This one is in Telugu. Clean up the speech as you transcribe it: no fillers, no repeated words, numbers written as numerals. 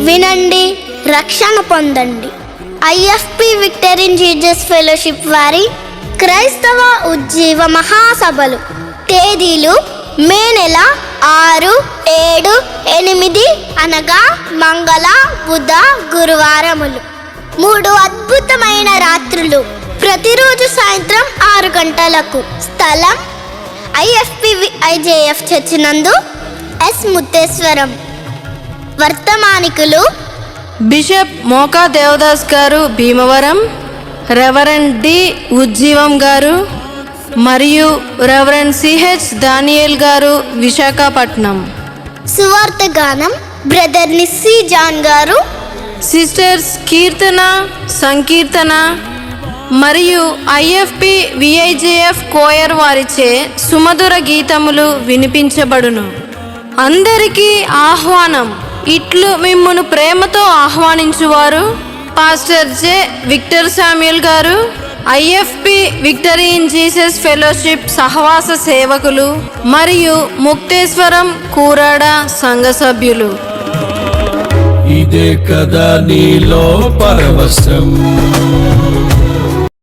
వినండి, రక్షణ పొందండి. IFP victory in Jesus fellowship వారి క్రైస్తవ ఉజ్జీవ మహాసభలు తేదీలు మే నెల 6, 7, 8 అనగా మంగళ, బుధ, గురువారములు. 3 అద్భుతమైన రాత్రులు, ప్రతిరోజు సాయంత్రం 6 గంటలకు. స్థలం ఐఎఫ్పి ఐజేఎఫ్ చర్చి నందు, ఎస్ ముత్తేశ్వరం. వర్తమానికులు బిషప్ మోకా దేవదాస్ గారు భీమవరం, రెవరెండ్ డి ఉజ్జీవం గారు మరియు రెవరెండ్ సిహెచ్ దానియేల్ గారు విశాఖపట్నం. సువార్త గానం బ్రదర్ నిస్సీ జాన్ గారు, సిస్టర్స్ కీర్తన, సంకీర్తన మరియు ఐఎఫ్పి విఐజేఎఫ్ కోయర్ వారిచే సుమధుర గీతములు వినిపించబడును. అందరికీ ఆహ్వానం. ఇట్లు మిమ్మును ప్రేమతో ఆహ్వానించువారు పాస్టర్ జె విక్టర్ శామ్యూల్ గారు, IFP victory in Jesus fellowship సహవాస సేవకులు మరియు ముక్తేశ్వరం కూరాడ సంఘ సభ్యులు. ఇదే కదా నీలో పరవశం.